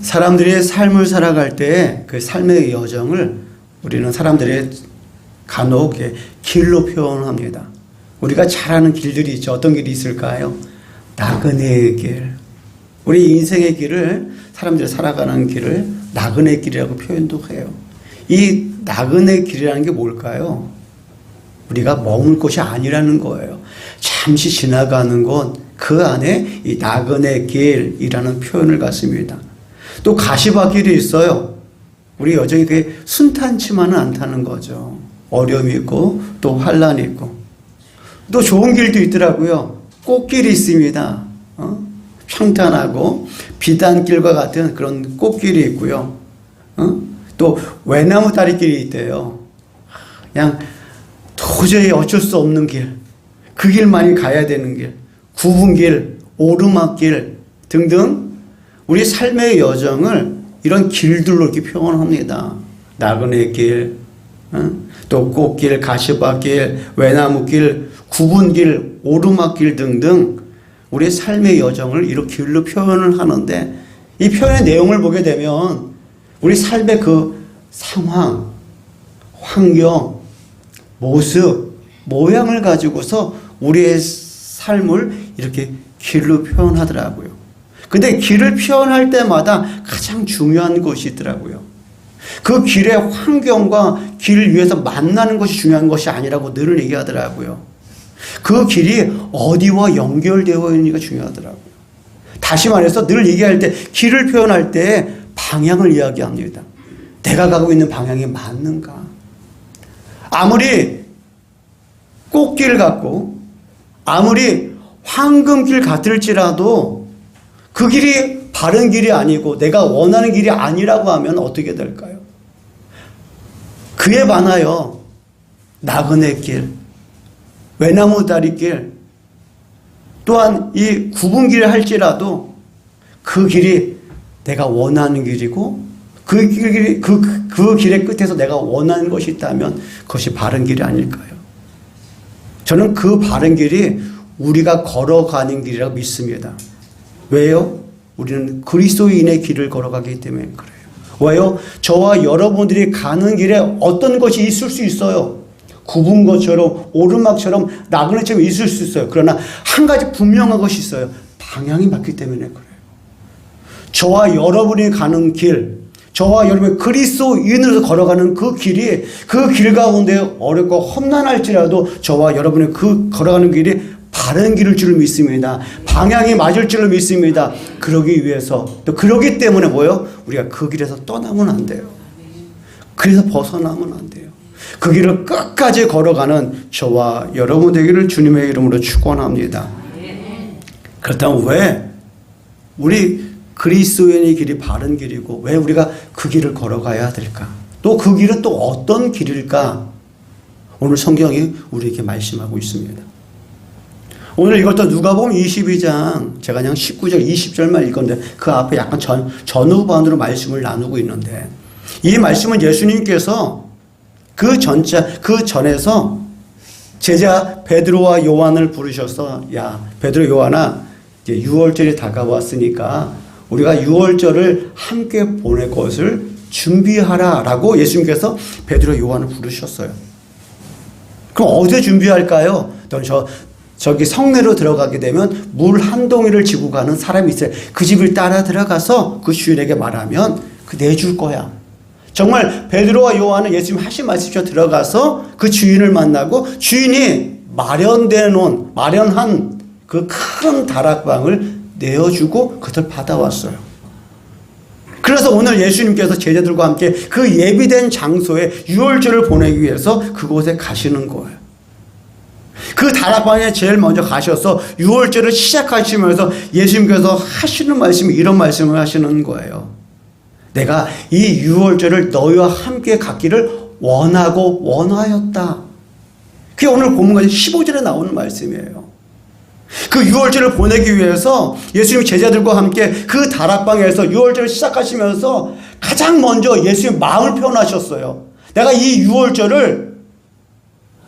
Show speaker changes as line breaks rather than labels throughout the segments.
사람들이 삶을 살아갈 때 그 삶의 여정을 우리는 사람들의 간혹 길로 표현합니다. 우리가 잘 아는 길들이 있죠. 어떤 길이 있을까요? 나그네의 길. 우리 인생의 길을, 사람들이 살아가는 길을 나그네 길이라고 표현도 해요. 이 나그네 길이라는 게 뭘까요? 우리가 머물 곳이 아니라는 거예요. 잠시 지나가는 곳, 그 안에 이 나그네 길이라는 표현을 갖습니다. 또 가시밭길이 있어요. 우리 여정이 그게 순탄치만은 않다는 거죠. 어려움이 있고 또 환란이 있고 또 좋은 길도 있더라고요. 꽃길이 있습니다. 평탄하고 비단길과 같은 그런 꽃길이 있고요. 또 외나무 다리길이 있대요. 그냥 도저히 어쩔 수 없는 길, 그 길만이 가야 되는 길, 구분길, 오르막길 등등 우리 삶의 여정을 이런 길들로 이렇게 표현합니다. 나그네 길, 또 꽃길, 가시밭길, 외나무길, 구분길, 오르막길 등등 우리의 삶의 여정을 이렇게 길로 표현을 하는데 이 표현의 내용을 보게 되면 우리 삶의 그 상황, 환경, 모습, 모양을 가지고서 우리의 삶을 이렇게 길로 표현하더라고요. 근데 길을 표현할 때마다 가장 중요한 것이 있더라고요. 그 길의 환경과 길 위에서 만나는 것이 중요한 것이 아니라고 늘 얘기하더라고요. 그 길이 어디와 연결되어 있는지가 중요하더라고요. 다시 말해서 늘 얘기할 때 길을 표현할 때 방향을 이야기합니다. 내가 가고 있는 방향이 맞는가? 아무리 꽃길 같고 아무리 황금길 같을지라도 그 길이 바른 길이 아니고 내가 원하는 길이 아니라고 하면 어떻게 될까요? 그에 반하여 나그네 길, 외나무 다리길, 또한 이 구분길을 할지라도 그 길이 내가 원하는 길이고 그 길의 끝에서 내가 원하는 것이 있다면 그것이 바른 길이 아닐까요? 저는 그 바른 길이 우리가 걸어가는 길이라고 믿습니다. 왜요? 우리는 그리스도인의 길을 걸어가기 때문에 그래요. 왜요? 저와 여러분들이 가는 길에 어떤 것이 있을 수 있어요. 굽은 것처럼 오르막처럼 나그네처럼 있을 수 있어요. 그러나 한 가지 분명한 것이 있어요. 방향이 맞기 때문에 그래요. 저와 여러분이 가는 길, 저와 여러분이 그리스도인으로서 걸어가는 그 길이 그 길 가운데 어렵고 험난할지라도 저와 여러분이 그 걸어가는 길이 바른 길일 줄 믿습니다. 방향이 맞을 줄 믿습니다. 그러기 위해서 또 그러기 때문에 뭐요? 우리가 그 길에서 떠나면 안 돼요. 그래서 벗어나면 안 돼요. 그 길을 끝까지 걸어가는 저와 여러분 되기를 주님의 이름으로 축원합니다. 그렇다면 왜 우리 그리스도인의 길이 바른 길이고 왜 우리가 그 길을 걸어가야 될까? 또 그 길은 또 어떤 길일까? 오늘 성경이 우리에게 말씀하고 있습니다. 오늘 이것도 누가복음 22장 제가 그냥 19절 20절만 읽었는데 그 앞에 약간 전후반으로 말씀을 나누고 있는데 이 말씀은 예수님께서 그 전에서 제자 베드로와 요한을 부르셔서 야 베드로 요한아 이제 유월절이 다가왔으니까 우리가 유월절을 함께 보낼 것을 준비하라 라고 예수님께서 베드로 요한을 부르셨어요. 그럼 어디에 준비할까요? 저기 성내로 들어가게 되면 물 한 동이를 지고 가는 사람이 있어요. 그 집을 따라 들어가서 그 주인에게 말하면 그 내줄 거야. 정말 베드로와 요한은 예수님 하신 말씀처럼 들어가서 그 주인을 만나고 주인이 마련한 그 큰 다락방을 내어주고 그들 받아왔어요. 그래서 오늘 예수님께서 제자들과 함께 그 예비된 장소에 유월절을 보내기 위해서 그곳에 가시는 거예요. 그 다락방에 제일 먼저 가셔서 유월절을 시작하시면서 예수님께서 하시는 말씀이 이런 말씀을 하시는 거예요. 내가 이 유월절을 너희와 함께 갖기를 원하고 원하였다. 그게 오늘 본문 15절에 나오는 말씀이에요. 그 유월절을 보내기 위해서 예수님 제자들과 함께 그 다락방에서 유월절을 시작하시면서 가장 먼저 예수님 마음을 표현하셨어요. 내가 이 유월절을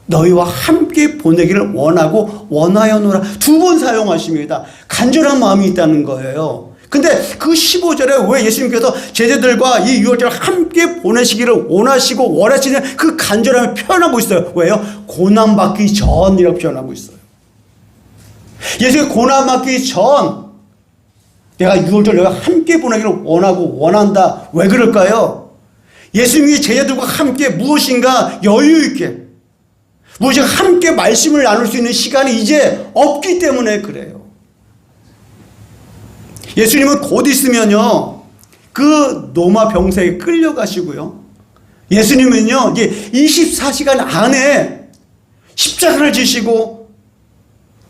너희와 함께 보내기를 원하고 원하였노라. 두 번 사용하십니다. 간절한 마음이 있다는 거예요. 근데 그 15절에 왜 예수님께서 제자들과 이 유월절을 함께 보내시기를 원하시고 원하시는 그 간절함을 표현하고 있어요. 왜요? 고난받기 전이라고 표현하고 있어요. 예수님이 고난받기 전 내가 유월절 내가 함께 보내기를 원하고 원한다. 왜 그럴까요? 예수님이 제자들과 함께 무엇인가 여유 있게 무엇인가 함께 말씀을 나눌 수 있는 시간이 이제 없기 때문에 그래요. 예수님은 곧 있으면요, 그 로마 병사에게 끌려가시고요. 예수님은요, 이제 24시간 안에 십자가를 지시고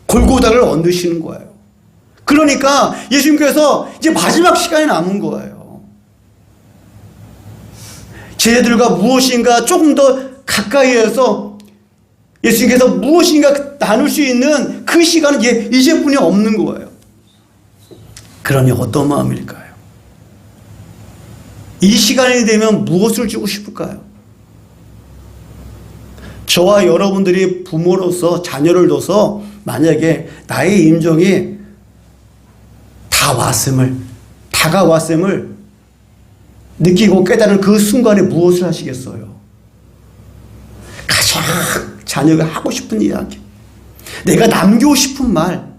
골고다를 얻으시는 거예요. 그러니까 예수님께서 이제 마지막 시간이 남은 거예요. 제자들과 무엇인가 조금 더 가까이에서 예수님께서 무엇인가 나눌 수 있는 그 시간은 이제뿐이 없는 거예요. 그러니 어떤 마음일까요? 이 시간이 되면 무엇을 주고 싶을까요? 저와 여러분들이 부모로서 자녀를 둬서 만약에 나의 임종이 다가왔음을 느끼고 깨달은 그 순간에 무엇을 하시겠어요? 가장 자녀가 하고 싶은 이야기, 내가 남기고 싶은 말,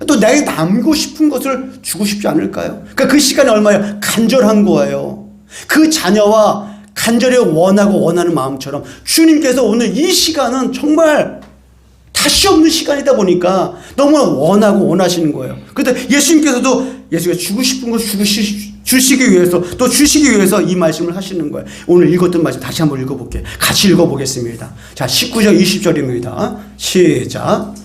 또 내가 남기고 싶은 것을 주고 싶지 않을까요? 그러니까 그 시간이 얼마나 간절한 거예요. 그 자녀와 간절히 원하고 원하는 마음처럼 주님께서 오늘 이 시간은 정말 다시 없는 시간이다 보니까 너무 원하고 원하시는 거예요. 그런데 예수님께서도 예수가 주고 싶은 것을 주시기 위해서 또 주시기 위해서 이 말씀을 하시는 거예요. 오늘 읽었던 말씀 다시 한번 읽어볼게요. 같이 읽어보겠습니다. 자, 19절 20절입니다. 시작.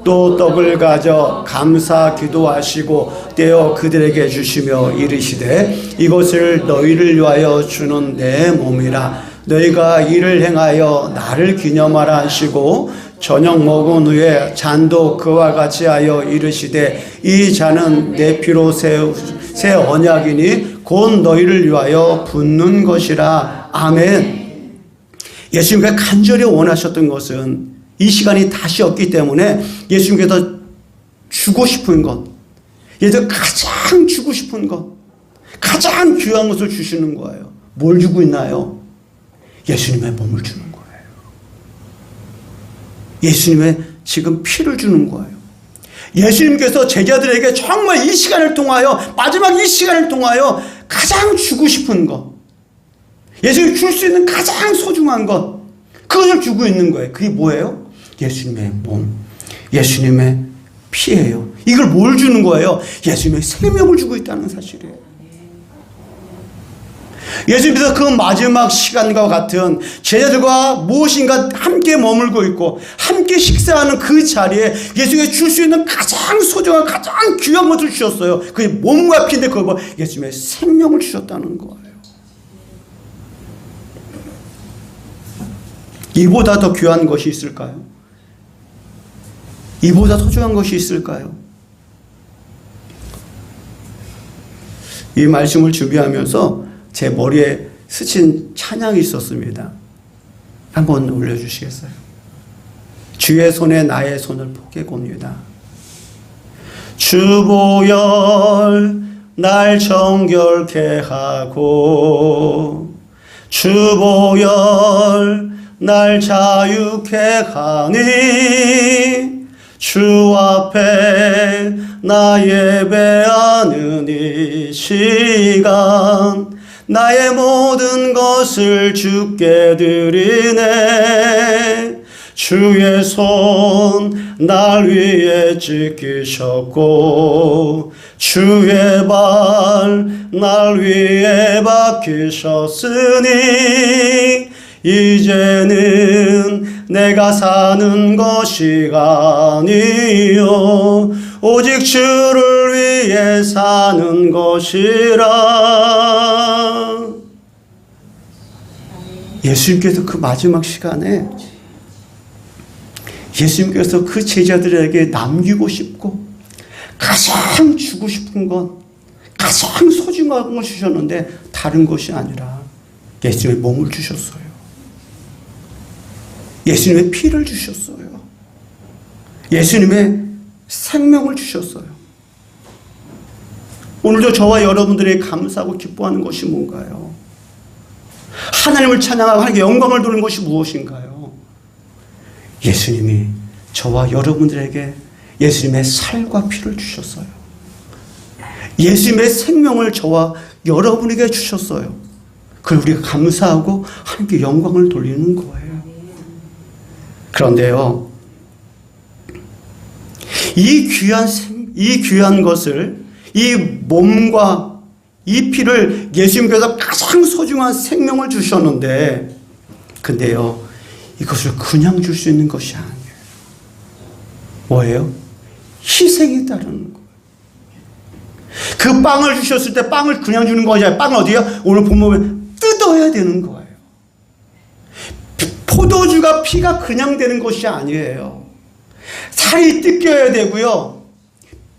또 떡을 가져 감사 기도하시고 떼어 그들에게 주시며 이르시되 이것을 너희를 위하여 주는 내 몸이라. 너희가 이를 행하여 나를 기념하라 하시고 저녁 먹은 후에 잔도 그와 같이 하여 이르시되 이 잔은 내 피로 새 언약이니 곧 너희를 위하여 붓는 것이라. 아멘. 예수님께서 간절히 원하셨던 것은 이 시간이 다시 없기 때문에 예수님께서 주고 싶은 것, 예수님께서 가장 주고 싶은 것, 가장 귀한 것을 주시는 거예요. 뭘 주고 있나요? 예수님의 몸을 주는 거예요. 예수님의 지금 피를 주는 거예요. 예수님께서 제자들에게 정말 이 시간을 통하여, 마지막 이 시간을 통하여 가장 주고 싶은 것, 예수님이 줄 수 있는 가장 소중한 것, 그것을 주고 있는 거예요. 그게 뭐예요? 예수님의 몸, 예수님의 피예요. 이걸 뭘 주는 거예요? 예수님의 생명을 주고 있다는 사실이에요. 예수님께서 그 마지막 시간과 같은 제자들과 무엇인가 함께 머물고 있고 함께 식사하는 그 자리에 예수님이 줄 수 있는 가장 소중한 가장 귀한 것을 주셨어요. 그게 몸과 피인데 그걸 예수님의 생명을 주셨다는 거예요. 이보다 더 귀한 것이 있을까요? 이보다 소중한 것이 있을까요? 이 말씀을 준비하면서 제 머리에 스친 찬양이 있었습니다. 한번 올려주시겠어요? 주의 손에 나의 손을 포개봅니다. 주보혈 날 정결케 하고 주보혈 날 자유케 하니 주 앞에 나 예배하는 이 시간 나의 모든 것을 주께 드리네. 주의 손 날 위에 지키셨고 주의 발 날 위에 박히셨으니 이제는 내가 사는 것이 아니요 오직 주를 위해 사는 것이라. 예수님께서 그 마지막 시간에 예수님께서 그 제자들에게 남기고 싶고 가장 주고 싶은 것, 가장 소중한 걸 주셨는데 다른 것이 아니라 예수님의 몸을 주셨어요. 예수님의 피를 주셨어요. 예수님의 생명을 주셨어요. 오늘도 저와 여러분들이 감사하고 기뻐하는 것이 뭔가요? 하나님을 찬양하고 하나님께 영광을 돌리는 것이 무엇인가요? 예수님이 저와 여러분들에게 예수님의 살과 피를 주셨어요. 예수님의 생명을 저와 여러분에게 주셨어요. 그걸 우리가 감사하고 하나님께 영광을 돌리는 거예요. 그런데요, 이 귀한 것을, 이 몸과 이 피를 예수님께서 가장 소중한 생명을 주셨는데, 근데요, 이것을 그냥 줄 수 있는 것이 아니에요. 뭐예요? 희생이 따르는 거예요. 그 빵을 주셨을 때 빵을 그냥 주는 거지. 빵을 어디요? 오늘 본문에 뜯어야 되는 거예요. 포도주가 피가 그냥 되는 것이 아니에요. 살이 뜯겨야 되고요.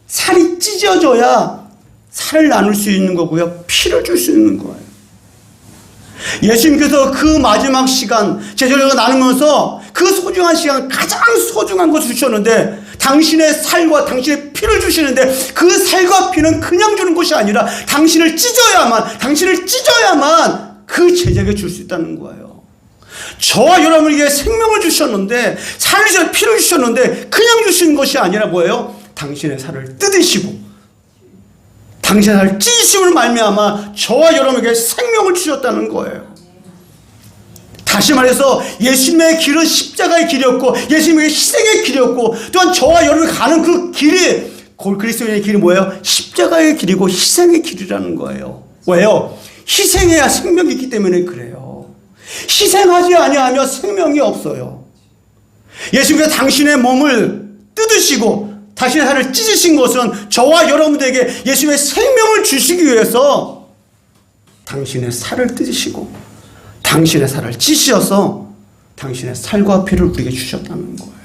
살이 찢어져야 살을 나눌 수 있는 거고요. 피를 줄 수 있는 거예요. 예수님께서 그 마지막 시간, 제자들과 나누면서 그 소중한 시간, 가장 소중한 것을 주셨는데, 당신의 살과 당신의 피를 주시는데, 그 살과 피는 그냥 주는 것이 아니라 당신을 찢어야만 그 제자에게 줄 수 있다는 거예요. 저와 여러분에게 생명을 주셨는데, 살을 주셨는데, 피를 주셨는데, 그냥 주시는 것이 아니라 뭐예요? 당신의 살을 뜯으시고, 당신의 살을 찢으심을 말미암아 저와 여러분에게 생명을 주셨다는 거예요. 다시 말해서 예수님의 길은 십자가의 길이었고, 예수님의 희생의 길이었고, 또한 저와 여러분이 가는 그 길이, 그리스도인의 길이 뭐예요? 십자가의 길이고 희생의 길이라는 거예요. 왜요? 희생해야 생명이 있기 때문에 그래요. 희생하지 아니하면 생명이 없어요. 예수님께서 당신의 몸을 뜯으시고 당신의 살을 찢으신 것은 저와 여러분들에게 예수님의 생명을 주시기 위해서 당신의 살을 뜯으시고 당신의 살을 찢으셔서 당신의 살과 피를 우리에게 주셨다는 거예요.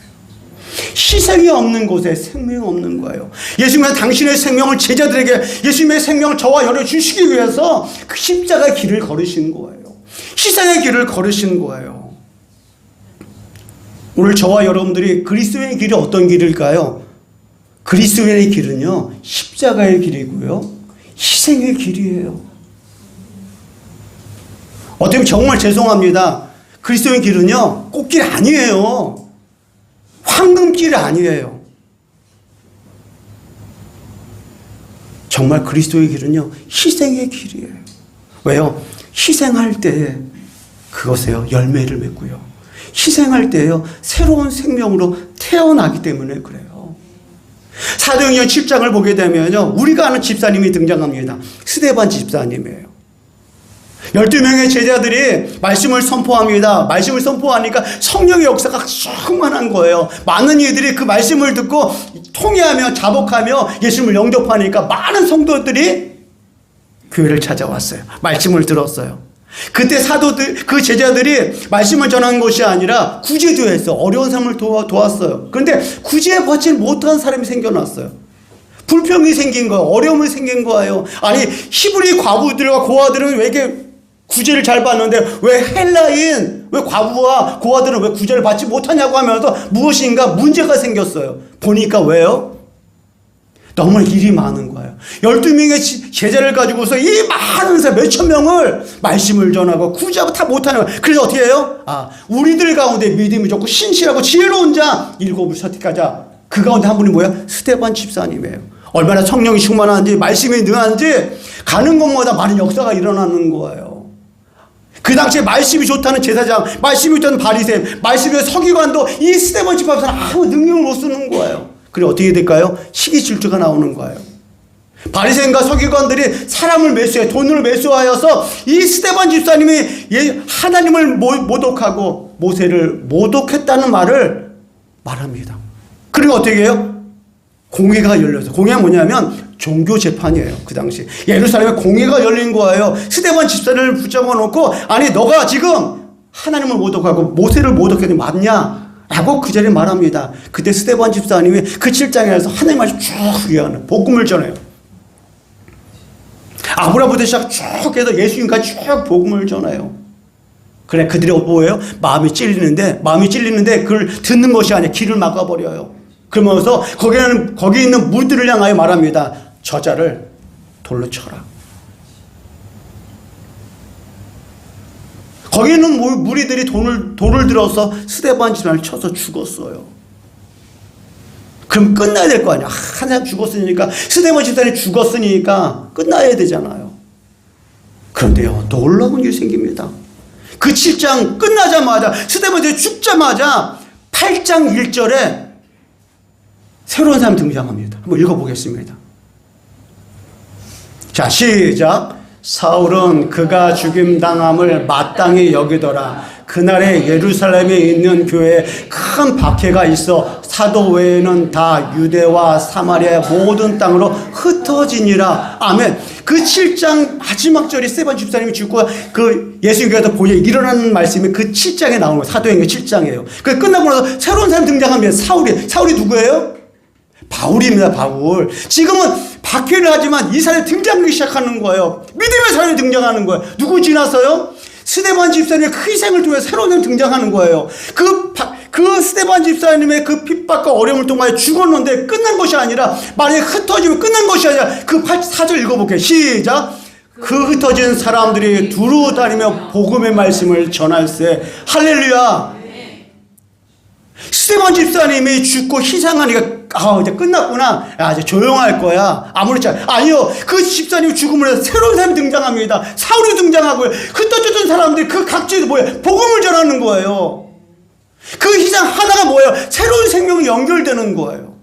희생이 없는 곳에 생명이 없는 거예요. 예수님은 당신의 생명을 제자들에게, 예수님의 생명을 저와 여러분 주시기 위해서 그 십자가의 길을 걸으신 거예요. 희생의 길을 걸으신 거예요. 오늘 저와 여러분들이 그리스도의 길이 어떤 길일까요? 그리스도의 길은요, 십자가의 길이고요, 희생의 길이에요. 어떻게 보면 정말 죄송합니다. 그리스도의 길은요, 꽃길 아니에요. 황금길 아니에요. 정말 그리스도의 길은요, 희생의 길이에요. 왜요? 희생할 때 그것에요, 열매를 맺고요. 희생할 때요, 새로운 생명으로 태어나기 때문에 그래요. 사도행전 7장을 보게 되면요, 우리가 아는 집사님이 등장합니다. 스데반 집사님이에요. 12명의 제자들이 말씀을 선포합니다. 말씀을 선포하니까 성령의 역사가 충만한 거예요. 많은 이들이 그 말씀을 듣고 통회하며 자복하며 예수님을 영접하니까 많은 성도들이 교회를 찾아왔어요. 말씀을 들었어요. 그때 사도들, 그 제자들이 말씀을 전한 것이 아니라 구제도 했어. 어려운 사람을 도왔어요. 그런데 구제에 받지 못한 사람이 생겨났어요. 불평이 생긴 거예요. 어려움이 생긴 거예요. 아니, 히브리 과부들과 고아들은 왜 이렇게 구제를 잘 받는데 왜 헬라인, 왜 과부와 고아들은 왜 구제를 받지 못하냐고 하면서 무엇인가 문제가 생겼어요. 보니까 왜요? 너무 일이 많은 거예요. 12명의 제자를 가지고서 이 많은 사람 몇천 명을 말씀을 전하고 구제하고 다 못하는 거예요. 그래서 어떻게 해요? 우리들 가운데 믿음이 좋고 신실하고 지혜로운 자 7을 선택하자. 그 가운데 한 분이 뭐야? 스데반 집사님이에요. 얼마나 성령이 충만한지, 말씀이 능한지 가는 곳마다 많은 역사가 일어나는 거예요. 그 당시에 말씀이 좋다는 제사장, 말씀이 좋다는 바리새인, 말씀의 서기관도 이 스데반 집합에서는 아무 능력을 못 쓰는 거예요. 그래 어떻게 될까요? 시기 질투가 나오는 거예요. 바리새인과 서기관들이 사람을 매수해, 돈을 매수하여서 이 스데반 집사님이 하나님을 모독하고 모세를 모독했다는 말을 말합니다. 그리고 어떻게 해요? 공회가 열려서, 공회가 뭐냐면 종교 재판이에요. 그 당시 예루살렘에 공회가 열린 거예요. 스데반 집사를 붙잡아 놓고, 아니 너가 지금 하나님을 모독하고 모세를 모독해도 맞냐? 라고 그 자리에 말합니다. 그때 스데반 집사님이 그 7장에서 하나님 말씀 쭉 위하는 복음을 전해요. 아브라함부터 시작 쭉 해서 예수님까지 쭉 복음을 전해요. 그래 그들이 뭐예요? 마음이 찔리는데 그걸 듣는 것이 아니라 길을 막아버려요. 그러면서 거기 있는 무리들을 향하여 말합니다. 저자를 돌로 쳐라. 거기는 무리들이 돌을 들어서 스데반 집사님을 쳐서 죽었어요. 그럼 끝나야 될 거 아니야. 한 사람 죽었으니까, 스데반 집사님이 죽었으니까 끝나야 되잖아요. 그런데요, 놀라운 일이 생깁니다. 그 7장 끝나자마자, 스데반 집사님이 죽자마자 8장 1절에 새로운 사람이 등장합니다. 한번 읽어보겠습니다. 자, 시작. 사울은 그가 죽임당함을 마땅히 여기더라. 그날에 예루살렘에 있는 교회에 큰 박해가 있어 사도 외에는 다 유대와 사마리아의 모든 땅으로 흩어지니라. 아멘. 그 7장 마지막 절이 스데반 집사님이 죽고 그 예수님께서 보여 일어나는 말씀이 그 7장에 나오는 거예요. 사도행전 7장이에요. 그 끝나고 나서 새로운 사람이 등장합니다. 사울이 누구예요? 바울입니다. 바울. 지금은 박해를 하지만 이 사람이 등장하기 시작하는 거예요. 믿음의 사람이 등장하는 거예요. 누구 지나서요? 스데반 집사님의 그 희생을 통해 새로운 사람이 등장하는 거예요. 그 스데반 집사님의 그 핍박과 어려움을 통하여 죽었는데 끝난 것이 아니라, 만약에 흩어지면 끝난 것이 아니라, 그 4절 읽어볼게요. 시작. 그 흩어진 사람들이 두루 다니며 복음의 말씀을 전할세. 할렐루야. 스데반 집사님이 죽고 희생하니까 이제 끝났구나. 이제 조용할 거야. 아무렇지 않아. 아니요. 그 집사님이 죽음을 해서 새로운 사람이 등장합니다. 사울이 등장하고요. 흩어졌던 사람들이 그 각지에서 뭐예요? 복음을 전하는 거예요. 그 희생 하나가 뭐예요? 새로운 생명이 연결되는 거예요.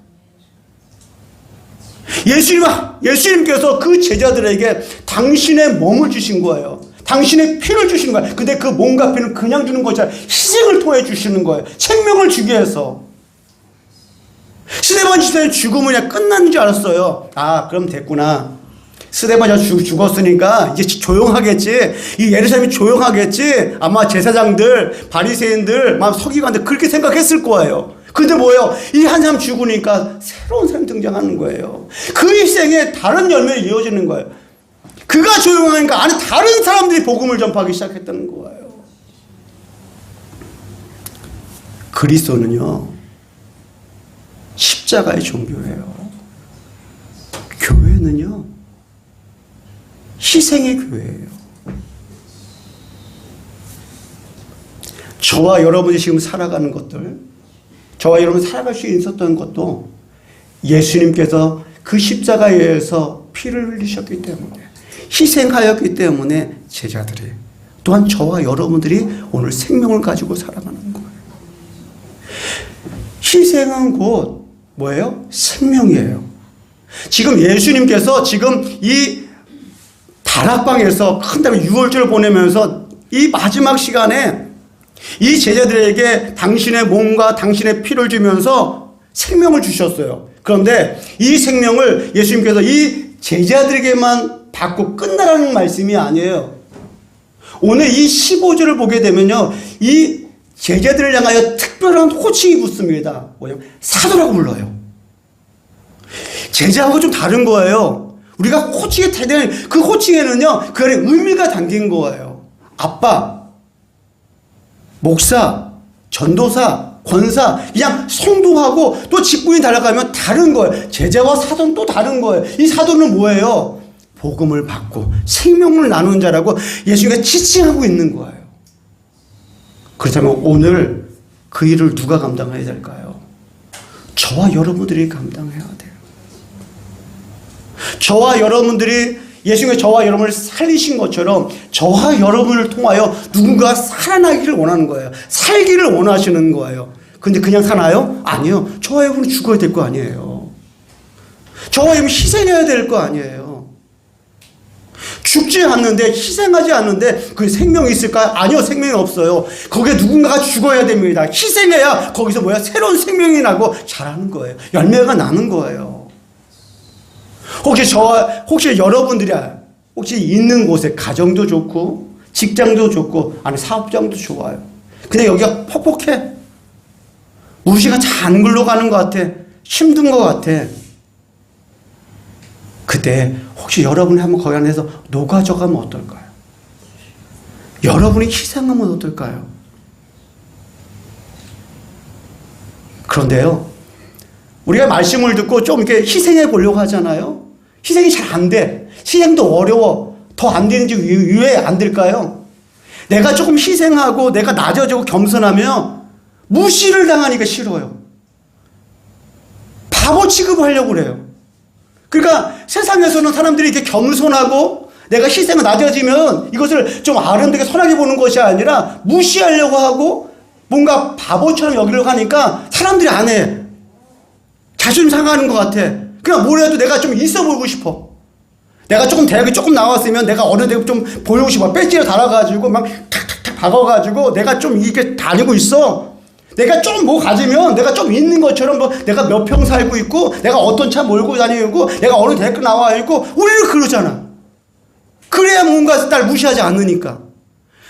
예수님께서 그 제자들에게 당신의 몸을 주신 거예요. 당신의 피를 주시는 거예요. 근데 그 몸과 피는 그냥 주는 것이 아니라 희생을 통해 주시는 거예요. 생명을 주기 위해서. 스데반 집사님 죽음은 그냥 끝난 줄 알았어요. 그럼 됐구나. 스데반이 죽었으니까 이제 조용하겠지. 이 예루살렘이 조용하겠지. 아마 제사장들, 바리새인들, 서기관들 그렇게 생각했을 거예요. 근데 뭐예요? 이 한 사람 죽으니까 새로운 사람이 등장하는 거예요. 그 희생에 다른 열매가 이어지는 거예요. 그가 조용하니까 안에 다른 사람들이 복음을 전파하기 시작했다는 거예요. 그리스도는요, 십자가의 종교예요. 교회는요, 희생의 교회예요. 저와 여러분이 지금 살아가는 것들, 저와 여러분이 살아갈 수 있었던 것도 예수님께서 그 십자가에 의해서 피를 흘리셨기 때문에, 희생하였기 때문에 제자들이, 또한 저와 여러분들이 오늘 생명을 가지고 살아가는 거예요. 희생은 곧 뭐예요? 생명이에요. 지금 예수님께서 지금 이 다락방에서 큰 다음에 유월절을 보내면서 이 마지막 시간에 이 제자들에게 당신의 몸과 당신의 피를 주면서 생명을 주셨어요. 그런데 이 생명을 예수님께서 이 제자들에게만 받고 끝나라는 말씀이 아니에요. 오늘 이 15절을 보게 되면요, 이 제자들을 향하여 특별한 호칭이 붙습니다. 뭐냐면 사도라고 불러요. 제자하고 좀 다른 거예요. 우리가 호칭에 대한 그 호칭에는요, 그 안에 의미가 담긴 거예요. 아빠, 목사, 전도사, 권사, 그냥 성도하고 또 직분이 달라가면 다른 거예요. 제자와 사도는 또 다른 거예요. 이 사도는 뭐예요? 복음을 받고 생명을 나누는 자라고 예수님이 지칭하고 있는 거예요. 그렇다면 오늘 그 일을 누가 감당해야 될까요? 저와 여러분들이 감당해야 돼요. 저와 여러분들이 예수님이 저와 여러분을 살리신 것처럼 저와 여러분을 통하여 누군가가 살아나기를 원하는 거예요. 살기를 원하시는 거예요. 근데 그냥 사나요? 아니요. 저와 여러분은 죽어야 될 거 아니에요. 저와 여러분 희생해야 될 거 아니에요. 죽지 않는데, 희생하지 않는데 그 생명이 있을까요? 아니요. 생명이 없어요. 거기에 누군가가 죽어야 됩니다. 희생해야 거기서 새로운 생명이 나고 자라는 거예요. 열매가 나는 거예요. 혹시 여러분들이 혹시 있는 곳에 가정도 좋고 직장도 좋고 아니 사업장도 좋아요. 근데 여기가 퍽퍽해. 우리가 잘 안 굴러가는 것 같아. 힘든 것 같아. 그때 혹시 여러분이 한번 거기 안에서 녹아져가면 어떨까요? 여러분이 희생하면 어떨까요? 그런데요, 우리가 말씀을 듣고 좀 이렇게 희생해 보려고 하잖아요. 희생이 잘 안 돼. 희생도 어려워. 더 안 되는지 왜 안 될까요? 내가 조금 희생하고 내가 낮아지고 겸손하면 무시를 당하니까 싫어요. 바보 취급하려고 그래요. 그러니까 세상에서는 사람들이 이렇게 겸손하고 내가 희생을 낮아지면 이것을 좀 아름답게 선하게 보는 것이 아니라 무시하려고 하고 뭔가 바보처럼 여기려고 하니까 사람들이 안 해. 자존심 상하는 것 같아. 그냥 뭘 해도 내가 좀 있어 보이고 싶어. 내가 조금 대학에 조금 나왔으면 내가 어느 대학 좀 보이고 싶어. 배지를 달아가지고 막 탁탁탁 박아가지고 내가 좀 이렇게 다니고 있어. 내가 좀 뭐 가지면 내가 좀 있는 것처럼 뭐 내가 몇 평 살고 있고 내가 어떤 차 몰고 다니고 내가 어느 대학 나와 있고 우리는 그러잖아. 그래야 뭔가 날 무시하지 않으니까.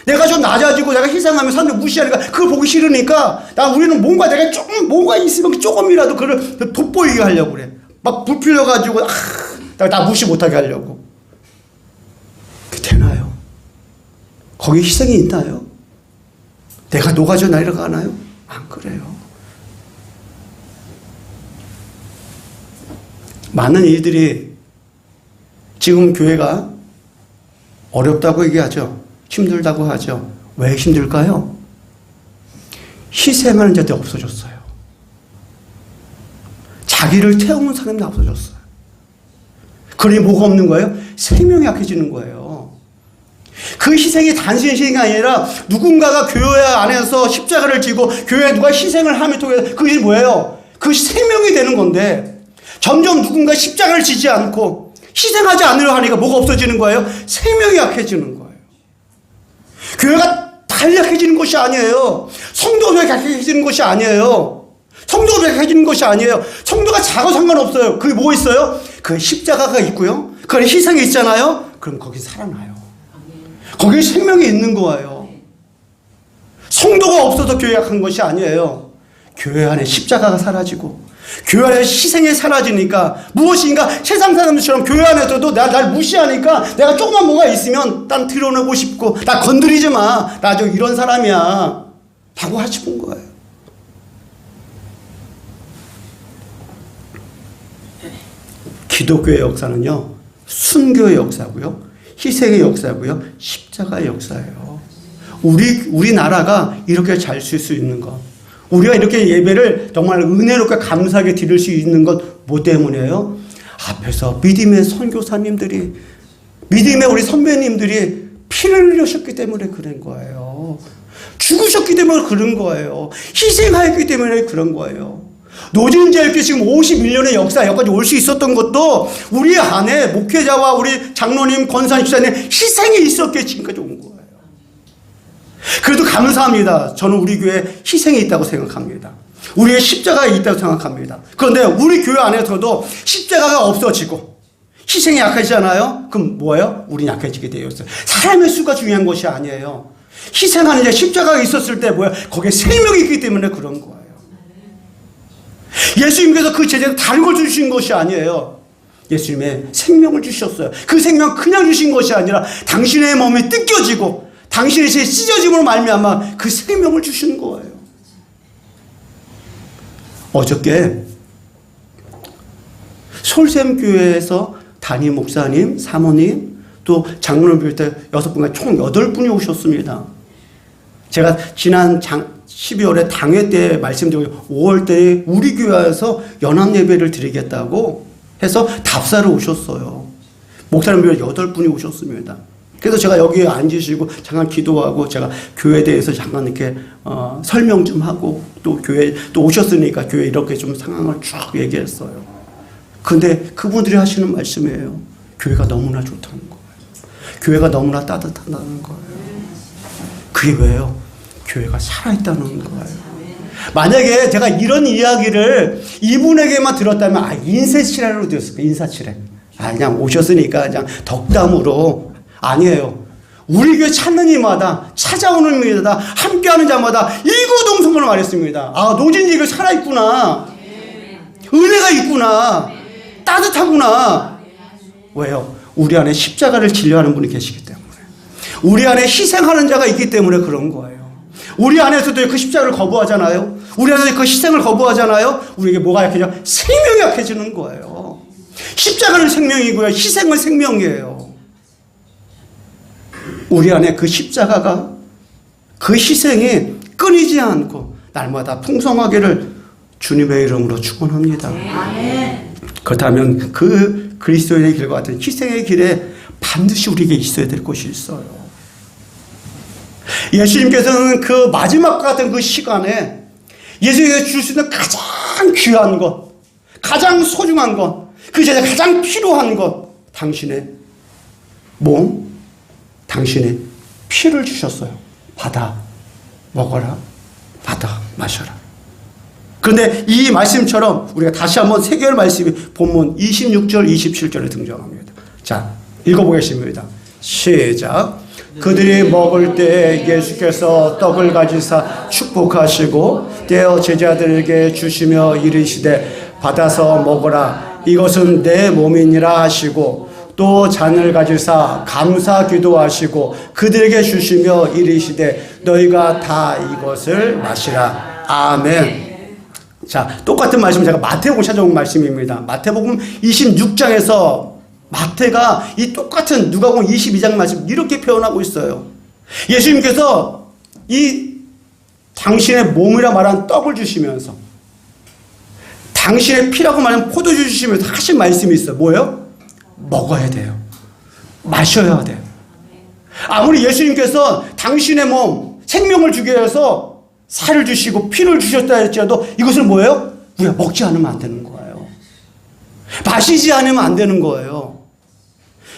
내가 좀 낮아지고 내가 희생하면 사람들 무시하니까 그걸 보기 싫으니까 우리는 뭔가 내가 조금 뭔가 있으면 조금이라도 그걸 돋보이게 하려고 그래. 막 부풀려가지고 나 무시 못하게 하려고. 그게 되나요? 거기 희생이 있나요? 내가 녹아져 내려가나요? 안 그래요. 많은 이들이 지금 교회가 어렵다고 얘기하죠. 힘들다고 하죠. 왜 힘들까요? 희생하는 자들이 없어졌어요. 자기를 태우는 사람이 없어졌어요. 그러니 뭐가 없는 거예요? 생명이 약해지는 거예요. 그 희생이 단순히 희생이 아니라 누군가가 교회 안에서 십자가를 지고 교회에 누가 희생을 함에 통해서 그것이 뭐예요? 그것이 생명이 되는 건데 점점 누군가 십자가를 지지 않고 희생하지 않으려 하니까 뭐가 없어지는 거예요? 생명이 약해지는 거예요. 교회가 단약해지는 것이 아니에요. 성도가 약해지는 것이 아니에요. 성도가 약해지는 것이 아니에요. 성도가 작아 상관없어요. 그게 뭐 있어요? 그 십자가가 있고요. 그 희생이 있잖아요. 그럼 거기 살아나요. 거기에 생명이 있는 거예요. 성도가 없어서 교회 약한 것이 아니에요. 교회 안에 십자가가 사라지고 교회 안에 희생이 사라지니까 무엇인가 세상 사람들처럼 교회 안에서도 날 무시하니까 내가 조그만 뭐가 있으면 난 드러내고 싶고 나 건드리지 마. 나 저 이런 사람이야. 라고 하시는 거예요. 기독교의 역사는요. 순교의 역사고요. 희생의 역사고요. 십자가의 역사예요. 우리나라가 이렇게 잘 쓸 수 있는 것. 우리가 이렇게 예배를 정말 은혜롭게 감사하게 드릴 수 있는 것 뭐 때문이에요? 앞에서 믿음의 선교사님들이 믿음의 우리 선배님들이 피를 흘리셨기 때문에 그런 거예요. 죽으셨기 때문에 그런 거예요. 희생하였기 때문에 그런 거예요. 노진제일교 지금 51년의 역사 여기까지 올 수 있었던 것도 우리 안에 목회자와 우리 장로님, 권사님, 집사님 희생이 있었기에 지금까지 온 거예요. 그래도 감사합니다. 저는 우리 교회에 희생이 있다고 생각합니다. 우리의 십자가가 있다고 생각합니다. 그런데 우리 교회 안에서도 십자가가 없어지고 희생이 약해지잖아요. 그럼 뭐예요? 우리 약해지게 되어 있어요. 사람의 수가 중요한 것이 아니에요. 희생하는 자 십자가가 있었을 때 뭐예요? 거기에 생명이 있기 때문에 그런 거예요. 예수님께서 그 제자들 다른 걸 주신 것이 아니에요. 예수님의 생명을 주셨어요. 그 생명 그냥 주신 것이 아니라 당신의 몸이 뜯겨지고 당신의 제 찢어짐으로 말미암아 그 생명을 주신 거예요. 어저께 솔샘교회에서 담임 목사님, 사모님, 또 장로를 비롯해 6분과 총 8분이 오셨습니다. 제가 지난 12월에 당회 때 말씀드리고 5월 때 우리 교회에서 연합예배를 드리겠다고 해서 답사를 오셨어요. 목사님 비롯해 8분이 오셨습니다. 그래서 제가 여기에 앉으시고 잠깐 기도하고 제가 교회에 대해서 잠깐 이렇게 설명 좀 하고 또 교회 또 오셨으니까 교회 이렇게 좀 상황을 쭉 얘기했어요. 근데 그분들이 하시는 말씀이에요. 교회가 너무나 좋다는 거예요. 교회가 너무나 따뜻하다는 거예요. 그게 왜요? 교회가 살아있다는 거예요. 만약에 제가 이런 이야기를 이분에게만 들었다면 인사치레로 들었을 거예요. 인사치레. 그냥 오셨으니까 그냥 덕담으로. 아니에요. 우리 교회 찾는 이마다 찾아오는 이마다 함께하는 자마다 일구동성으로 말했습니다. 노진지가 살아있구나. 은혜가 있구나. 따뜻하구나. 왜요? 우리 안에 십자가를 진료하는 분이 계시기 때문에. 우리 안에 희생하는 자가 있기 때문에 그런 거예요. 우리 안에서도 그 십자가를 거부하잖아요. 우리 안에서 그 희생을 거부하잖아요. 우리에게 뭐가 약해져? 생명이 약해지는 거예요. 십자가는 생명이고요. 희생은 생명이에요. 우리 안에 그 십자가가, 그 희생이 끊이지 않고 날마다 풍성하기를 주님의 이름으로 축원합니다. 그렇다면 그 그리스도인의 길과 같은 희생의 길에 반드시 우리에게 있어야 될 것이 있어요. 예수님께서는 그 마지막 같은 그 시간에 예수님에게 줄 수 있는 가장 귀한 것, 가장 소중한 것, 그 제자 가장 필요한 것, 당신의 몸, 당신의 피를 주셨어요. 받아 먹어라, 받아 마셔라. 그런데 이 말씀처럼 우리가 다시 한번 세 개의 말씀이 본문 26절, 27절에 등장합니다. 자, 읽어보겠습니다. 시작. 그들이 먹을 때 예수께서 떡을 가지사 축복하시고 떼어 제자들에게 주시며 이르시되 받아서 먹으라, 이것은 내 몸이니라 하시고, 또 잔을 가지사 감사 기도하시고 그들에게 주시며 이르시되 너희가 다 이것을 마시라. 아멘. 자, 똑같은 말씀 제가 마태복음 찾아온 말씀입니다. 마태복음 26장에서 마태가 이 똑같은 누가복음 22장 말씀 이렇게 표현하고 있어요. 예수님께서 이 당신의 몸이라 말한 떡을 주시면서 당신의 피라고 말하는 포도주 주시면서 하신 말씀이 있어요. 뭐예요? 먹어야 돼요. 마셔야 돼요. 아무리 예수님께서 당신의 몸, 생명을 주기 위해서 살을 주시고 피를 주셨다 할지라도 이것은 뭐예요? 우리가 먹지 않으면 안 되는 거예요. 마시지 않으면 안 되는 거예요.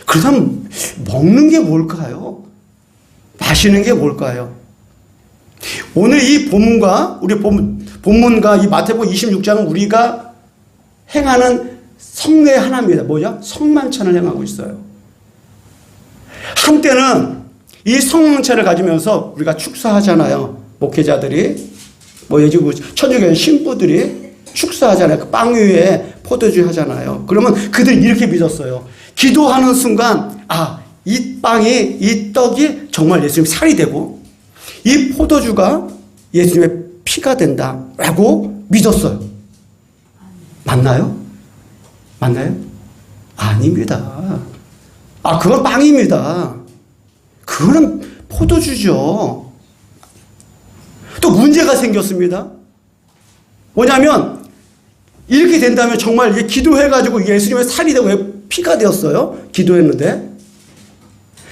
그렇다면 먹는 게 뭘까요? 마시는 게 뭘까요? 오늘 이 본문과 우리 본문과 이 마태복음 26장은 우리가 행하는 성례의 하나입니다. 뭐냐? 성만찬을 행하고 있어요. 한때는 이 성만찬을 가지면서 우리가 축사하잖아요. 목회자들이, 천주교 신부들이 축사하잖아요. 그 빵 위에 포도주 하잖아요. 그러면 그들이 이렇게 믿었어요. 기도하는 순간, 이 빵이, 이 떡이 정말 예수님 살이 되고, 이 포도주가 예수님의 피가 된다라고 믿었어요. 맞나요? 맞나요? 아닙니다. 그건 빵입니다. 그거는 포도주죠. 또 문제가 생겼습니다. 뭐냐면 이렇게 된다면 정말 기도해가지고 예수님의 살이 되고 피가 되었어요. 기도했는데.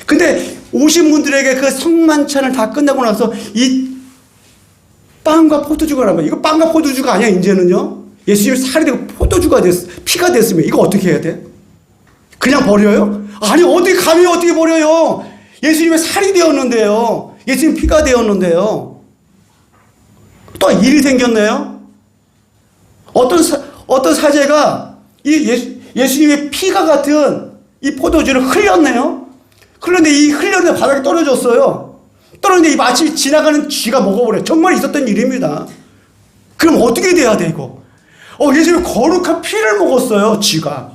근데 오신 분들에게 그 성만찬을 다 끝나고 나서 이 빵과 포도주가 라면 이거 빵과 포도주가 아니야. 이제는요. 예수님이 살이 되고 포도주가 피가 됐으면 이거 어떻게 해야 돼? 그냥 버려요? 아니, 어떻게 감히 어떻게 버려요? 예수님의 살이 되었는데요. 예수님 피가 되었는데요. 또 일이 생겼네요. 어떤 사제가 이 예수님의 피가 같은 이 포도주를 흘렸네요. 그런데 이 흘렸는데 바닥에 떨어졌어요. 떨어졌는데 이 마치 지나가는 쥐가 먹어버려요. 정말 있었던 일입니다. 그럼 어떻게 돼야 돼, 이거? 예수님이 거룩한 피를 먹었어요, 쥐가.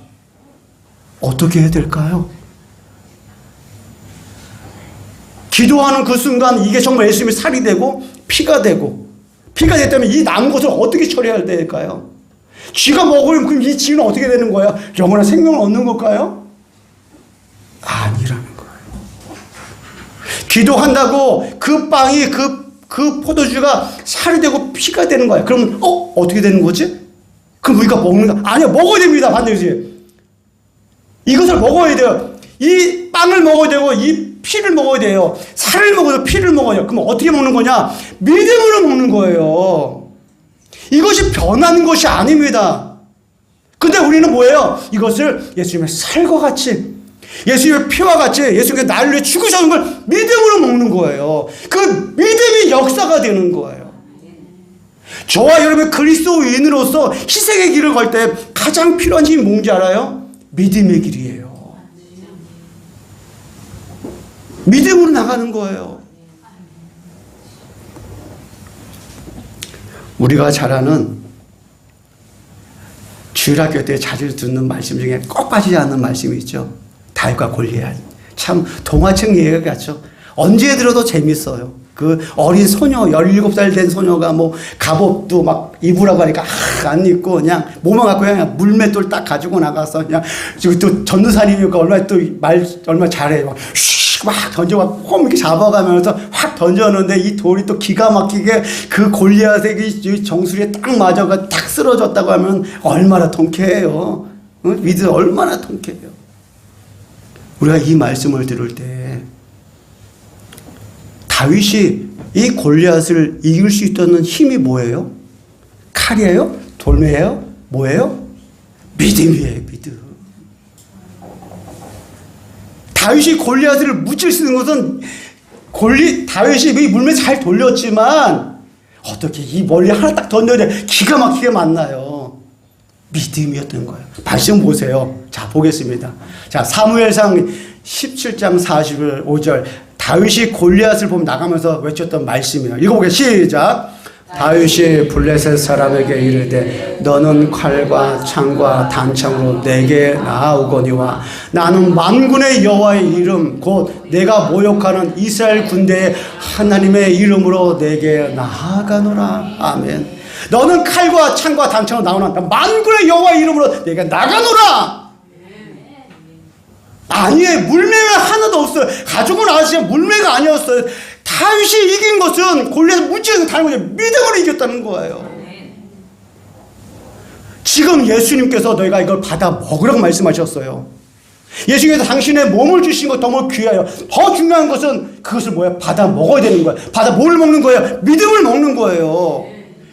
어떻게 해야 될까요? 기도하는 그 순간 이게 정말 예수님이 살이 되고 피가 됐다면 이 남은 것을 어떻게 처리해야 될까요? 쥐가 먹으면 그럼 이 쥐는 어떻게 되는 거예요? 영원한 생명을 얻는 걸까요? 아니라는 거예요. 기도한다고 그 빵이 그 포도주가 살이 되고 피가 되는 거예요. 그러면 어떻게 되는 거지? 그럼 우리가 먹는가? 아니요, 먹어야 됩니다. 반드시. 이것을 먹어야 돼요. 이 빵을 먹어야 되고 이 피를 먹어야 돼요. 살을 먹어야 돼요. 피를 먹어야 돼요. 그럼 어떻게 먹는 거냐? 믿음으로 먹는 거예요. 이것이 변하는 것이 아닙니다. 근데 우리는 뭐예요? 이것을 예수님의 살과 같이, 예수님의 피와 같이 예수님께서 나를 위해 죽으셨는 걸 믿음으로 먹는 거예요. 그 믿음이 역사가 되는 거예요. 저와 여러분 그리스도인으로서 희생의 길을 걸 때 가장 필요한 힘이 뭔지 알아요? 믿음의 길이에요. 믿음으로 나가는 거예요. 우리가 잘 아는 주일학교 때 자주 듣는 말씀 중에 꼭 빠지지 않는 말씀이 있죠. 다윗과 골리앗. 참 동화책 얘기 같죠. 언제 들어도 재밌어요. 그 어린 소녀, 17살 된 소녀가 뭐 갑옷도 막 입으라고 하니까 안 입고 그냥 몸만 갖고 그냥 물맷돌 딱 가지고 나가서 그냥 지금 또 전도사님이니까 얼마나 또 말 얼마나 잘해. 막 던져 홈 이렇게 잡아가면서 확 던졌는데 이 돌이 또 기가 막히게 그 골리앗의 정수리에 딱 맞아가 딱 쓰러졌다고 하면 얼마나 통쾌해요. 믿음 얼마나 통쾌해요. 우리가 이 말씀을 들을 때 다윗이 이 골리앗을 이길 수 있다는 힘이 뭐예요? 칼이에요? 돌매예요? 뭐예요? 믿음이에요. 믿음. 다윗이 골리앗을 무찔 수 있는 것은 다윗이 이 물매 잘 돌렸지만 어떻게 이 멀리 하나 딱 던졌는데 기가 막히게 만나요. 믿음이었던 거예요. 말씀 보세요. 자, 보겠습니다. 자, 사무엘상 17장 45절 다윗이 골리앗을 보면 나가면서 외쳤던 말씀이에요. 읽어보겠습니다. 시작. 다윗이 블레셋 사람에게 이르되 너는 칼과 창과 단창으로 내게 나아오거니와 나는 만군의 여호와의 이름 곧 내가 모욕하는 이스라엘 군대의 하나님의 이름으로 내게 나아가노라. 아멘. 너는 칼과 창과 단창으로 나오나 만군의 여호와의 이름으로 내가 나가노라. 아니에요. 물매가 하나도 없어요. 가지고 나왔지만 물매가 아니었어요. 다윗이 이긴 것은 골리앗을 무찌르고 다른 거죠. 믿음으로 이겼다는 거예요. 지금 예수님께서 너희가 이걸 받아 먹으라고 말씀하셨어요. 예수님께서 당신의 몸을 주신 것 너무 귀해요. 더 중요한 것은 그것을 뭐야? 받아 먹어야 되는 거예요. 받아 뭘 먹는 거예요? 믿음을 먹는 거예요.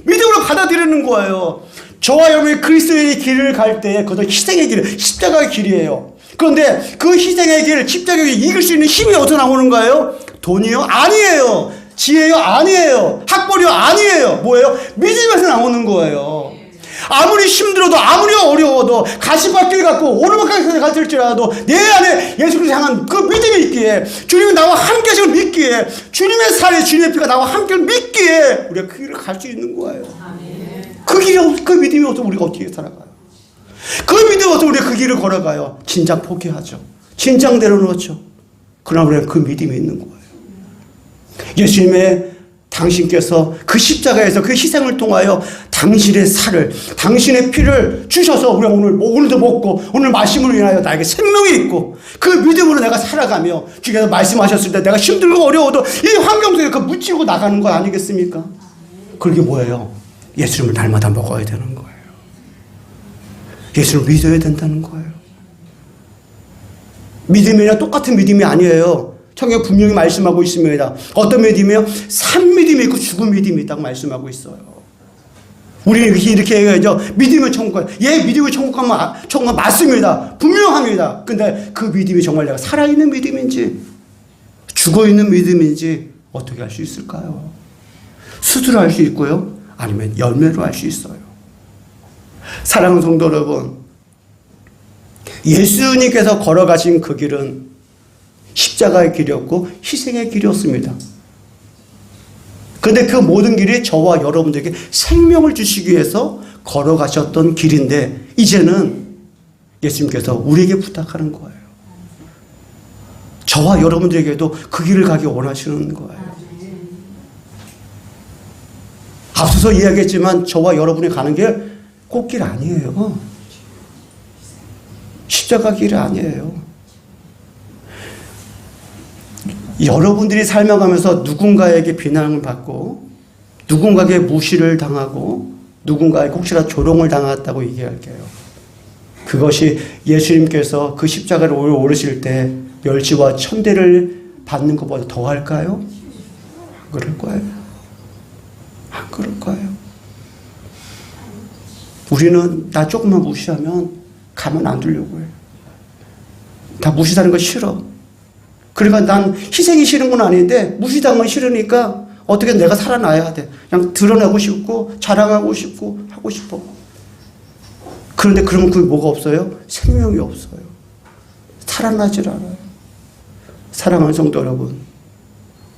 믿음으로 받아들이는 거예요. 저와 여러분이 그리스도의 길을 갈 때 그것은 희생의 길, 십자가의 길이에요. 그런데 그 희생의 길, 십자가의 길 이길 수 있는 힘이 어디서 나오는 거예요? 돈이요? 아니에요. 지혜요? 아니에요. 학벌이요? 아니에요. 뭐예요? 믿음에서 나오는 거예요. 아무리 힘들어도 아무리 어려워도 가시밭길 갖고 오르막까지 갔을지라도 내 안에 예수를 향한 그 믿음이 있기에 주님이 나와 함께 하심을 믿기에 주님의 살에 주님의 피가 나와 함께 믿기에 우리가 그 길을 갈 수 있는 거예요. 그 믿음이 없어서 우리가 어떻게 살아가요? 그 믿음이 없어서 우리가 그 길을 걸어가요. 진작 포기하죠. 진작 내려놓죠. 그러나 우리는 그 믿음이 있는 거예요. 예수님의 당신께서 그 십자가에서 그 희생을 통하여 당신의 살을, 당신의 피를 주셔서 우리가 오늘도 먹고 오늘 마심으로 인하여 나에게 생명이 있고 그 믿음으로 내가 살아가며 주께서 말씀하셨을 때 내가 힘들고 어려워도 이 환경 속에 그 무찌르고 나가는 거 아니겠습니까? 그게 뭐예요? 예수님을 날마다 먹어야 되는 거예요. 예수를 믿어야 된다는 거예요. 믿음이랑 똑같은 믿음이 아니에요. 성경 분명히 말씀하고 있습니다. 어떤 믿음이요? 산 믿음이 있고 죽은 믿음이 있다고 말씀하고 있어요. 우리는 이렇게 얘기하죠. 믿음은 천국 가요. 예, 믿음은 천국 가면 맞습니다. 분명합니다. 근데 그 믿음이 정말 내가 살아있는 믿음인지 죽어있는 믿음인지 어떻게 알 수 있을까요? 수두로 알 수 있고요. 아니면 열매로 알 수 있어요. 사랑하는 성도 여러분, 예수님께서 걸어가신 그 길은 십자가의 길이었고 희생의 길이었습니다. 그런데 그 모든 길이 저와 여러분들에게 생명을 주시기 위해서 걸어가셨던 길인데 이제는 예수님께서 우리에게 부탁하는 거예요. 저와 여러분들에게도 그 길을 가기 원하시는 거예요. 앞서서 이야기했지만 저와 여러분이 가는 길 꽃길 아니에요. 십자가 길이 아니에요. 여러분들이 살아가면서 누군가에게 비난을 받고 누군가에게 무시를 당하고 누군가에게 혹시나 조롱을 당했다고 얘기할게요. 그것이 예수님께서 그 십자가를 오르실 때 멸시와 천대를 받는 것보다 더 할까요? 안 그럴 거예요. 안 그럴 거예요. 우리는 나 조금만 무시하면 가만 안 두려고 해요. 다 무시하는 거 싫어. 그러니까 난 희생이 싫은 건 아닌데 무시당한 건 싫으니까 어떻게 내가 살아나야 돼. 그냥 드러내고 싶고 자랑하고 싶고 하고 싶어. 그런데 그러면 그게 뭐가 없어요? 생명이 없어요. 살아나질 않아요. 사랑하는 성도 여러분,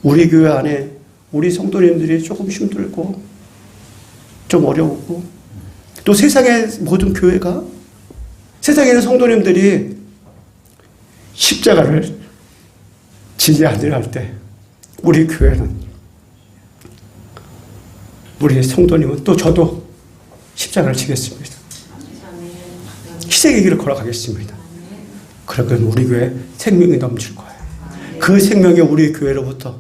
우리 교회 안에 우리 성도님들이 조금 힘들고 좀 어려웠고 또 세상의 모든 교회가 세상에 있는 성도님들이 십자가를 지지 않으려 할 때 우리 교회는 우리 성도님은 또 저도 십자가를 지겠습니다. 희생의 길을 걸어가겠습니다. 그러면 우리 교회 생명이 넘칠 거예요. 그 생명이 우리 교회로부터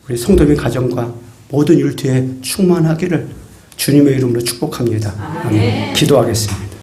우리 성도님 가정과 모든 율태에 충만하기를 주님의 이름으로 축복합니다. 기도하겠습니다.